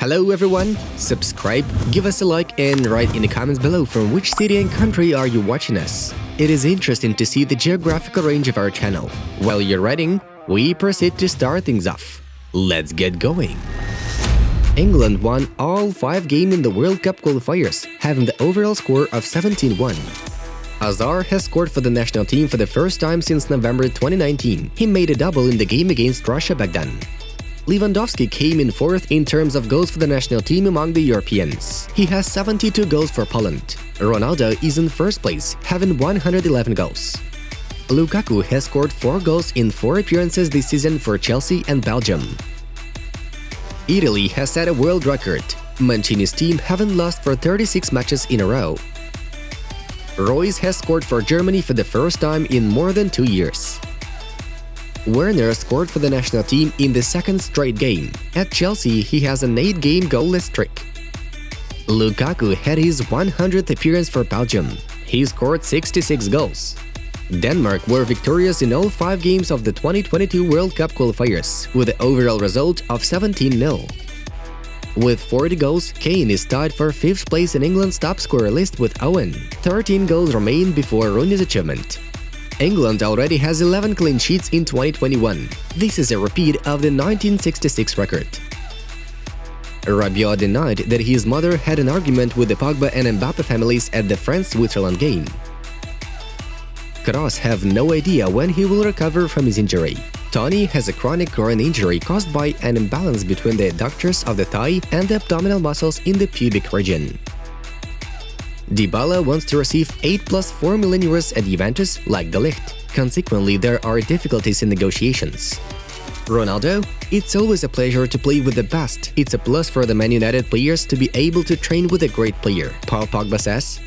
Hello everyone, subscribe, give us a like and write in the comments below from which city and country are you watching us. It is interesting to see the geographical range of our channel. While you're writing, we proceed to start things off. Let's get going. England won all 5 games in the World Cup qualifiers, having the overall score of 17-1. Hazard has scored for the national team for the first time since November 2019. He made a double in the game against Russia back then. Lewandowski came in 4th in terms of goals for the national team among the Europeans. He has 72 goals for Poland. Ronaldo is in 1st place, having 111 goals. Lukaku has scored 4 goals in 4 appearances this season for Chelsea and Belgium. Italy has set a world record. Mancini's team haven't lost for 36 matches in a row. Royce has scored for Germany for the first time in more than 2 years. Werner scored for the national team in the 2nd straight game. At Chelsea, he has an 8-game goalless streak. Lukaku had his 100th appearance for Belgium. He scored 66 goals. Denmark were victorious in all 5 games of the 2022 World Cup qualifiers, with the overall result of 17-0. With 40 goals, Kane is tied for 5th place in England's top scorer list with Owen. 13 goals remain before Rooney's achievement. England already has 11 clean sheets in 2021. This is a repeat of the 1966 record. Rabiot denied that his mother had an argument with the Pogba and Mbappe families at the France-Switzerland game. Kroos have no idea when he will recover from his injury. Tony has a chronic groin injury caused by an imbalance between the adductors of the thigh and the abdominal muscles in the pubic region. Dybala wants to receive 8 plus 4 million euros at Juventus like De Ligt. Consequently, there are difficulties in negotiations. Ronaldo? It's always a pleasure to play with the best. It's a plus for the Man United players to be able to train with a great player, Paul Pogba says.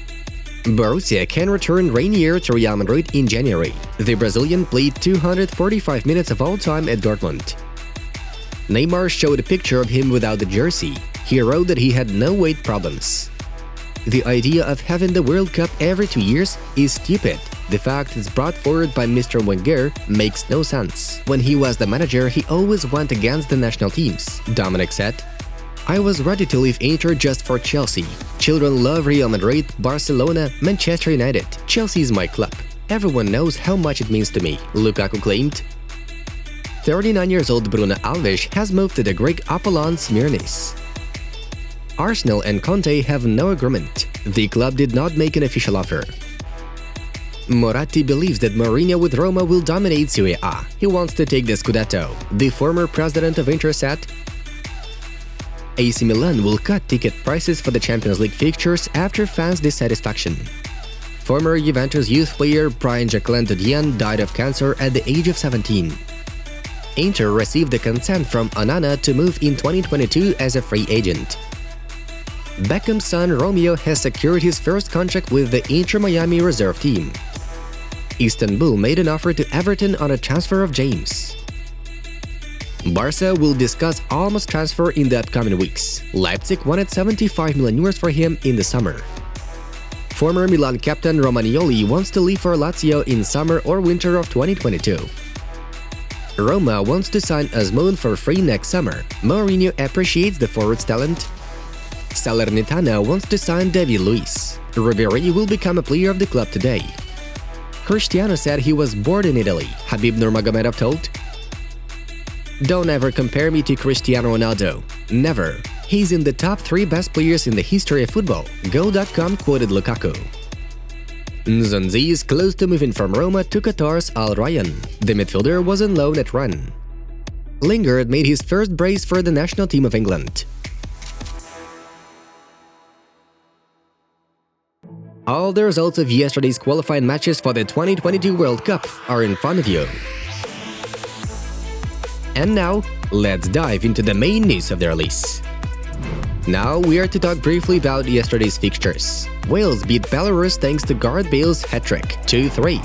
Borussia can return Reinier to Real Madrid in January. The Brazilian played 245 minutes of all time at Dortmund. Neymar showed a picture of him without the jersey. He wrote that he had no weight problems. The idea of having the World Cup every 2 years is stupid. The fact it's brought forward by Mr. Wenger makes no sense. When he was the manager, he always went against the national teams. Dominic said, "I was ready to leave Inter just for Chelsea. Children love Real Madrid, Barcelona, Manchester United. Chelsea is my club. Everyone knows how much it means to me," Lukaku claimed. 39 years old Bruno Alves has moved to the Greek Apollon Smyrnis. Arsenal and Conte have no agreement. The club did not make an official offer. Moratti believes that Mourinho with Roma will dominate Serie A. He wants to take the Scudetto. The former president of Inter said, AC Milan will cut ticket prices for the Champions League fixtures after fans' dissatisfaction. Former Juventus youth player Brian Jacqueline Dodian died of cancer at the age of 17. Inter received the consent from Onana to move in 2022 as a free agent. Beckham's son Romeo has secured his first contract with the Inter Miami reserve team. Istanbul made an offer to Everton on a transfer of James. Barca will discuss Olmo's transfer in the upcoming weeks. Leipzig wanted 75 million euros for him in the summer. Former Milan captain Romagnoli wants to leave for Lazio in summer or winter of 2022. Roma wants to sign Azmoun for free next summer. Mourinho appreciates the forward's talent. Salernitana wants to sign David Luiz. Ribéry will become a player of the club today. Cristiano said he was born in Italy, Habib Nurmagomedov told. "Don't ever compare me to Cristiano Ronaldo. Never. He's in the top 3 best players in the history of football," Go.com quoted Lukaku. Nzonzi is close to moving from Roma to Qatar's Al Rayyan. The midfielder was on loan at Rennes. Lingard made his first brace for the national team of England. All the results of yesterday's qualifying matches for the 2022 World Cup are in front of you. And now, let's dive into the main news of the release. Now we are to talk briefly about yesterday's fixtures. Wales beat Belarus thanks to Gareth Bale's hat-trick, 2-3.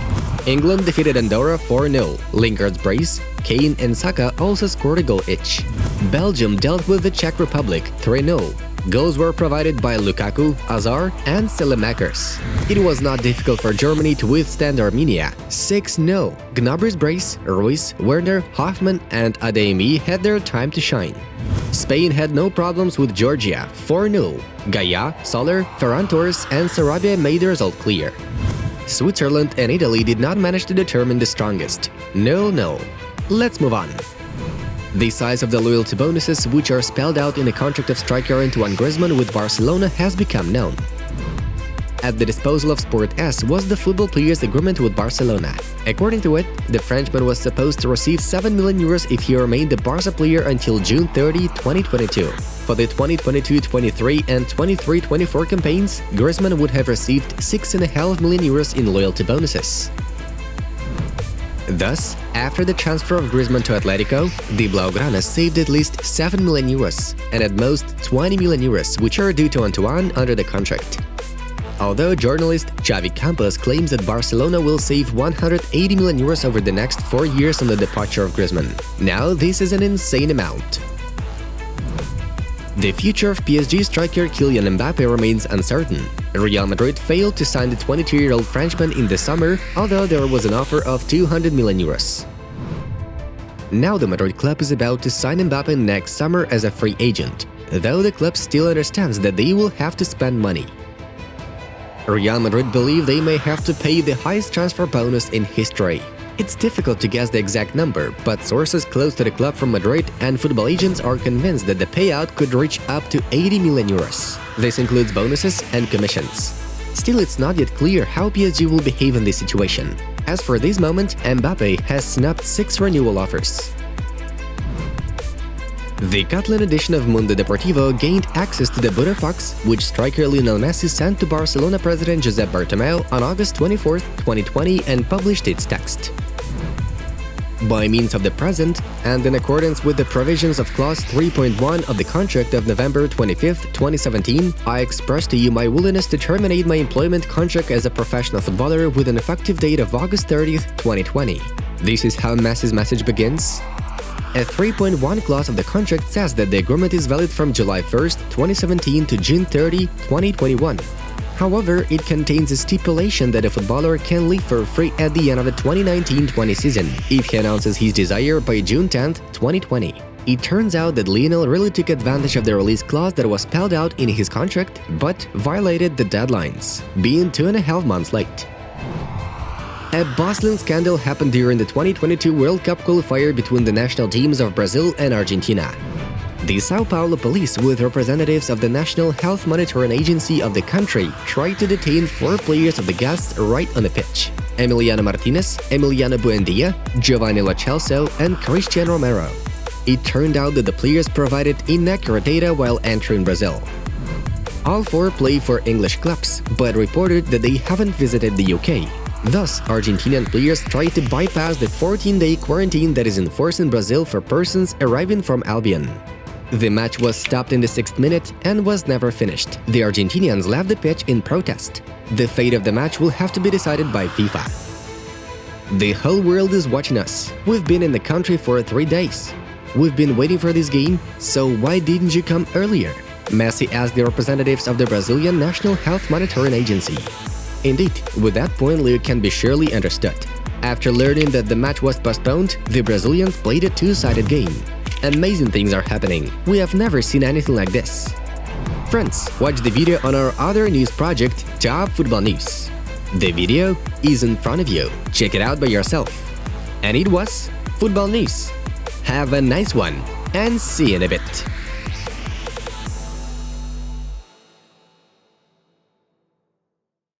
England defeated Andorra 4-0. Lingard's brace, Kane and Saka also scored a goal each. Belgium dealt with the Czech Republic 3-0. Goals were provided by Lukaku, Hazard, and Selemakers. It was not difficult for Germany to withstand Armenia. 6-0. Gnabry's brace, Ruiz, Werner, Hoffmann, and Adeyemi had their time to shine. Spain had no problems with Georgia. 4-0. Gaia, Soler, Ferran Torres, and Sarabia made the result clear. Switzerland and Italy did not manage to determine the strongest. 0-0. Let's move on. The size of the loyalty bonuses, which are spelled out in the contract of striker Antoine Griezmann with Barcelona, has become known. At the disposal of Sport S was the football player's agreement with Barcelona. According to it, the Frenchman was supposed to receive 7 million euros if he remained the Barca player until June 30, 2022. For the 2022-23 and 23-24 campaigns, Griezmann would have received 6.5 million euros in loyalty bonuses. Thus, after the transfer of Griezmann to Atletico, the Blaugrana saved at least 7 million euros and at most 20 million euros, which are due to Antoine under the contract. Although journalist Xavi Campos claims that Barcelona will save 180 million euros over the next 4 years on the departure of Griezmann. Now, this is an insane amount. The future of PSG striker Kylian Mbappé remains uncertain. Real Madrid failed to sign the 22-year-old Frenchman in the summer, although there was an offer of 200 million euros. Now the Madrid club is about to sign Mbappé next summer as a free agent, though the club still understands that they will have to spend money. Real Madrid believe they may have to pay the highest transfer bonus in history. It's difficult to guess the exact number, but sources close to the club from Madrid and football agents are convinced that the payout could reach up to 80 million euros. This includes bonuses and commissions. Still, it's not yet clear how PSG will behave in this situation. As for this moment, Mbappé has snapped 6 renewal offers. The Catalan edition of Mundo Deportivo gained access to the Buddha Fox, which striker Lionel Messi sent to Barcelona president Josep Bartomeu on August 24, 2020, and published its text. By means of the present, and in accordance with the provisions of Clause 3.1 of the contract of November 25, 2017, I express to you my willingness to terminate my employment contract as a professional footballer with an effective date of August 30, 2020. This is how Messi's message begins. A 3.1 clause of the contract says that the agreement is valid from July 1, 2017 to June 30, 2021. However, it contains a stipulation that a footballer can leave for free at the end of the 2019-20 season if he announces his desire by June 10, 2020. It turns out that Lionel really took advantage of the release clause that was spelled out in his contract, but violated the deadlines, being 2.5 months late. A bustling scandal happened during the 2022 World Cup qualifier between the national teams of Brazil and Argentina. The Sao Paulo police, with representatives of the National Health Monitoring Agency of the country, tried to detain 4 players of the guests right on the pitch: Emiliano Martinez, Emiliano Buendía, Giovani Celso, and Cristian Romero. It turned out that the players provided inaccurate data while entering Brazil. All 4 play for English clubs, but reported that they haven't visited the UK. Thus, Argentinian players tried to bypass the 14-day quarantine that is enforced in Brazil for persons arriving from Albion. The match was stopped in the 6th minute and was never finished. The Argentinians left the pitch in protest. The fate of the match will have to be decided by FIFA. The whole world is watching us. We've been in the country for 3 days. We've been waiting for this game, so why didn't you come earlier? Messi asked the representatives of the Brazilian National Health Monitoring Agency. Indeed, with that point, Leo can be surely understood. After learning that the match was postponed, the Brazilians played a 2-sided game. Amazing things are happening. We have never seen anything like this. Friends, watch the video on our other news project, Top Football News. The video is in front of you. Check it out by yourself. And it was Football News. Have a nice one, and see you in a bit.